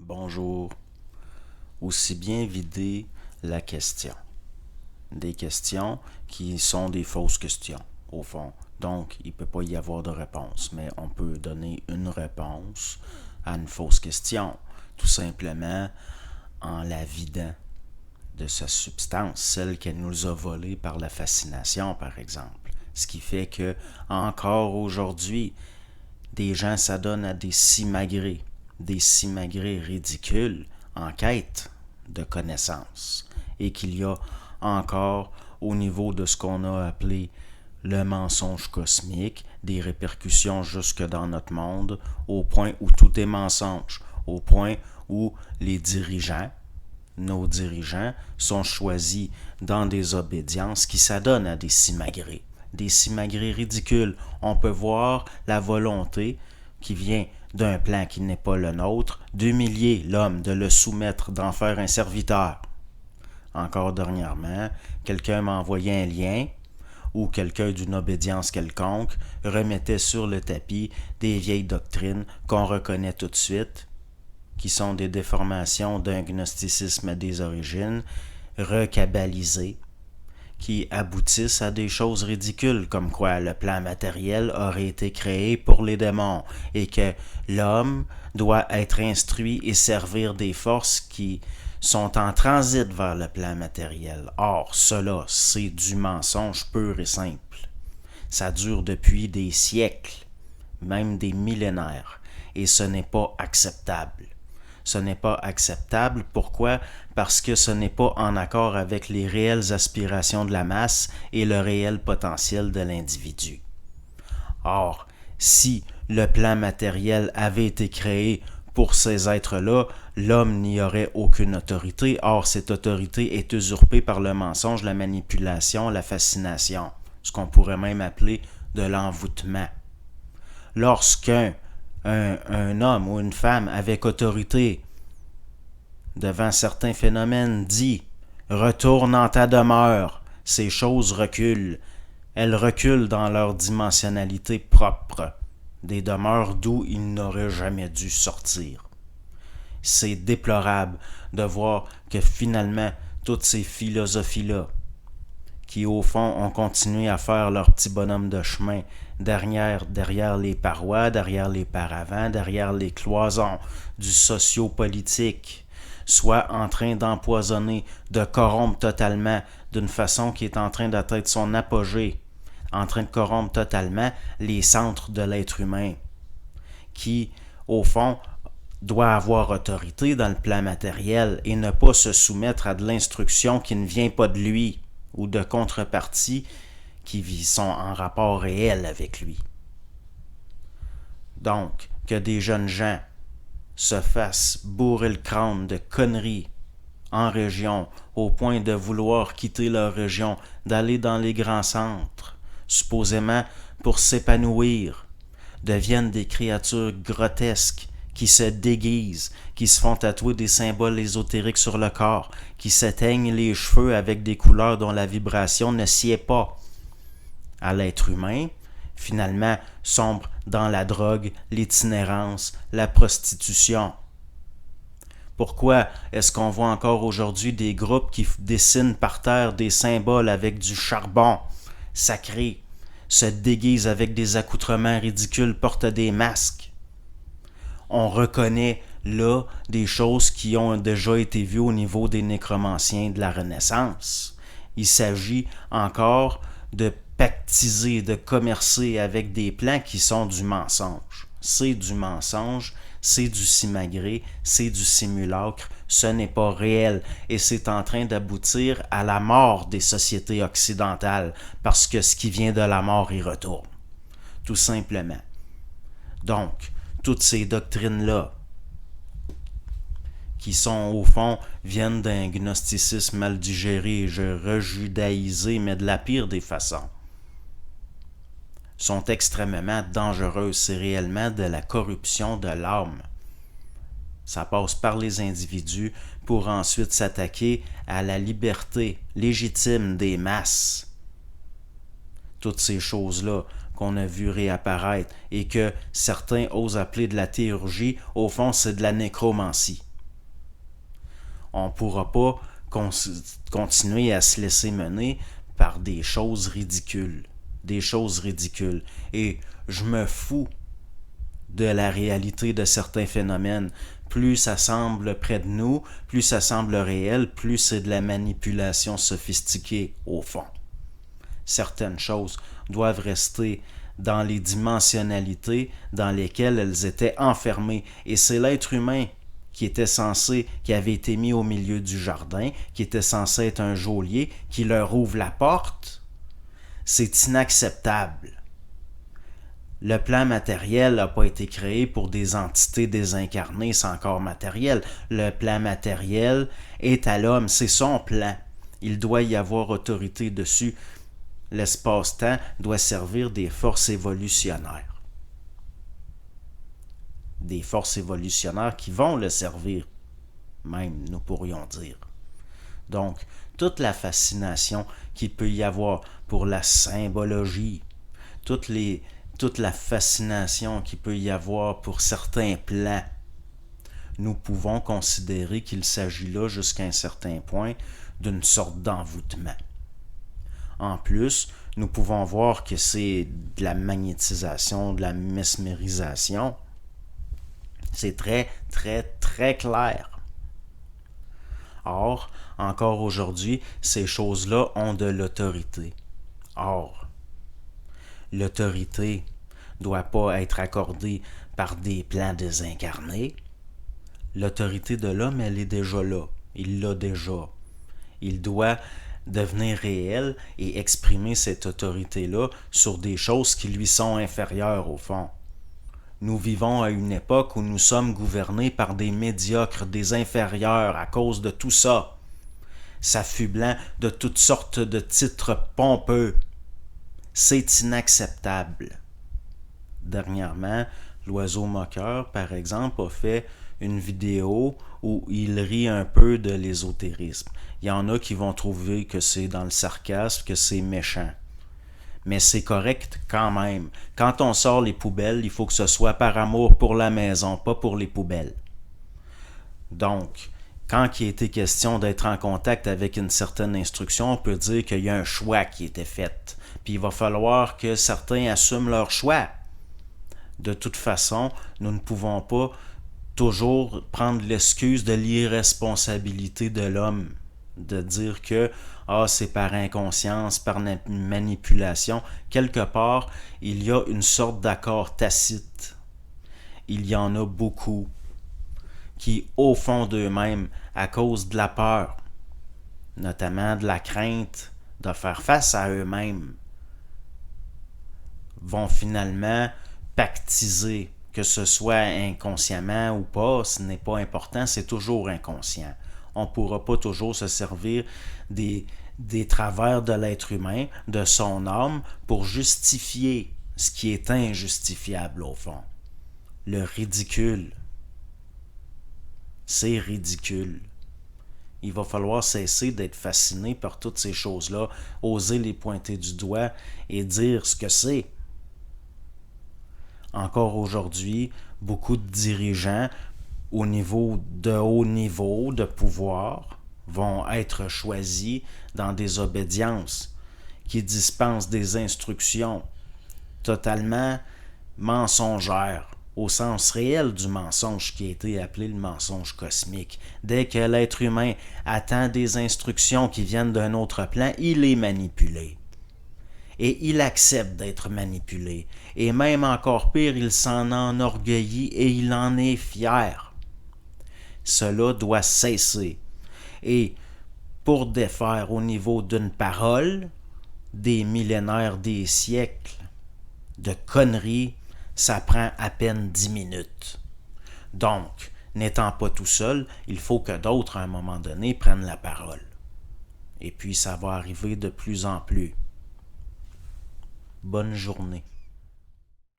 Bonjour. Aussi bien vider la question. Des questions qui sont des fausses questions, au fond. Donc, il ne peut pas y avoir de réponse, mais on peut donner une réponse à une fausse question, tout simplement en la vidant de sa substance, celle qu'elle nous a volée par la fascination, par exemple. Ce qui fait que, encore aujourd'hui, des gens s'adonnent à des simagrées ridicules en quête de connaissances et qu'il y a encore au niveau de ce qu'on a appelé le mensonge cosmique, des répercussions jusque dans notre monde, au point où tout est mensonge, au point où les dirigeants, nos dirigeants, sont choisis dans des obédiences qui s'adonnent à des simagrées ridicules. On peut voir la volonté qui vient d'un plan qui n'est pas le nôtre, d'humilier l'homme, de le soumettre, d'en faire un serviteur. Encore dernièrement, quelqu'un m'a envoyé un lien où quelqu'un d'une obédience quelconque remettait sur le tapis des vieilles doctrines qu'on reconnaît tout de suite, qui sont des déformations d'un gnosticisme des origines, recabalisées, qui aboutissent à des choses ridicules, comme quoi le plan matériel aurait été créé pour les démons et que l'homme doit être instruit et servir des forces qui sont en transit vers le plan matériel. Or, cela, c'est du mensonge pur et simple. Ça dure depuis des siècles, même des millénaires, et ce n'est pas acceptable. Ce n'est pas acceptable. Pourquoi? Parce que ce n'est pas en accord avec les réelles aspirations de la masse et le réel potentiel de l'individu. Or, si le plan matériel avait été créé pour ces êtres-là, l'homme n'y aurait aucune autorité. Or, cette autorité est usurpée par le mensonge, la manipulation, la fascination, ce qu'on pourrait même appeler de l'envoûtement. Lorsqu'un homme ou une femme avec autorité devant certains phénomènes dit « Retourne en ta demeure », ces choses reculent. Elles reculent dans leur dimensionnalité propre, des demeures d'où ils n'auraient jamais dû sortir. C'est déplorable de voir que finalement, toutes ces philosophies-là, qui au fond ont continué à faire leur petit bonhomme de chemin derrière les parois, derrière les paravents, derrière les cloisons du socio-politique, soit en train d'empoisonner, de corrompre totalement d'une façon qui est en train d'atteindre son apogée, en train de corrompre totalement les centres de l'être humain, qui, au fond, doit avoir autorité dans le plan matériel et ne pas se soumettre à de l'instruction qui ne vient pas de lui ou de contreparties qui sont en rapport réel avec lui. Donc, que des jeunes gens se fassent bourrer le crâne de conneries en région, au point de vouloir quitter leur région, d'aller dans les grands centres, supposément pour s'épanouir, deviennent des créatures grotesques qui se déguisent, qui se font tatouer des symboles ésotériques sur le corps, qui s'éteignent les cheveux avec des couleurs dont la vibration ne sied pas à l'être humain, finalement sombre dans la drogue, l'itinérance, la prostitution. Pourquoi est-ce qu'on voit encore aujourd'hui des groupes qui dessinent par terre des symboles avec du charbon sacré, se déguisent avec des accoutrements ridicules, portent des masques? On reconnaît là des choses qui ont déjà été vues au niveau des nécromanciens de la Renaissance. Il s'agit encore de pactiser, de commercer avec des plans qui sont du mensonge. C'est du mensonge, c'est du simagrée, c'est du simulacre, ce n'est pas réel et c'est en train d'aboutir à la mort des sociétés occidentales parce que ce qui vient de la mort y retourne, tout simplement. Donc, toutes ces doctrines-là, qui sont au fond, viennent d'un gnosticisme mal digéré, rejudaïsé, mais de la pire des façons, sont extrêmement dangereuses. C'est réellement de la corruption de l'âme. Ça passe par les individus pour ensuite s'attaquer à la liberté légitime des masses. Toutes ces choses-là qu'on a vu réapparaître et que certains osent appeler de la théurgie, au fond, c'est de la nécromancie. On ne pourra pas continuer à se laisser mener par des choses ridicules. Des choses ridicules. Et je me fous de la réalité de certains phénomènes. Plus ça semble près de nous, plus ça semble réel, plus c'est de la manipulation sophistiquée au fond. Certaines choses doivent rester dans les dimensionnalités dans lesquelles elles étaient enfermées. Et c'est l'être humain qui avait été mis au milieu du jardin, qui était censé être un geôlier, qui leur ouvre la porte. C'est inacceptable. Le plan matériel n'a pas été créé pour des entités désincarnées sans corps matériel. Le plan matériel est à l'homme, c'est son plan. Il doit y avoir autorité dessus. L'espace-temps doit servir des forces évolutionnaires. Des forces évolutionnaires qui vont le servir, même, nous pourrions dire. Donc, toute la fascination qu'il peut y avoir pour la symbologie, toute la fascination qu'il peut y avoir pour certains plans, nous pouvons considérer qu'il s'agit là, jusqu'à un certain point, d'une sorte d'envoûtement. En plus, nous pouvons voir que c'est de la magnétisation, de la mesmérisation. C'est très, très, très clair. Or, encore aujourd'hui, ces choses-là ont de l'autorité. Or, l'autorité ne doit pas être accordée par des plans désincarnés. L'autorité de l'homme, elle est déjà là. Il l'a déjà. Il doit devenir réel et exprimer cette autorité-là sur des choses qui lui sont inférieures au fond. Nous vivons à une époque où nous sommes gouvernés par des médiocres, des inférieurs à cause de tout ça, s'affublant de toutes sortes de titres pompeux. C'est inacceptable. Dernièrement, l'oiseau moqueur, par exemple, a fait une vidéo où il rit un peu de l'ésotérisme. Il y en a qui vont trouver que c'est dans le sarcasme, que c'est méchant. Mais c'est correct quand même. Quand on sort les poubelles, il faut que ce soit par amour pour la maison, pas pour les poubelles. Donc, quand il a été question d'être en contact avec une certaine instruction, on peut dire qu'il y a un choix qui a été fait. Puis il va falloir que certains assument leur choix. De toute façon, nous ne pouvons pas toujours prendre l'excuse de l'irresponsabilité de l'homme, de dire que c'est par inconscience, par manipulation. Quelque part, il y a une sorte d'accord tacite. Il y en a beaucoup qui, au fond d'eux-mêmes, à cause de la peur, notamment de la crainte de faire face à eux-mêmes, vont finalement pactiser, que ce soit inconsciemment ou pas, ce n'est pas important, c'est toujours inconscient. On ne pourra pas toujours se servir des travers de l'être humain, de son âme, pour justifier ce qui est injustifiable au fond. Le ridicule. C'est ridicule. Il va falloir cesser d'être fasciné par toutes ces choses-là, oser les pointer du doigt et dire ce que c'est. Encore aujourd'hui, beaucoup de dirigeants au niveau de haut niveau de pouvoir vont être choisis dans des obédiences qui dispensent des instructions totalement mensongères, au sens réel du mensonge qui a été appelé le mensonge cosmique. Dès que l'être humain attend des instructions qui viennent d'un autre plan, il est manipulé. Et il accepte d'être manipulé. Et même encore pire, il s'en enorgueillit et il en est fier. Cela doit cesser. Et pour défaire au niveau d'une parole, des millénaires, des siècles de conneries, ça prend à peine 10 minutes. Donc, n'étant pas tout seul, il faut que d'autres, à un moment donné, prennent la parole. Et puis, ça va arriver de plus en plus. Bonne journée.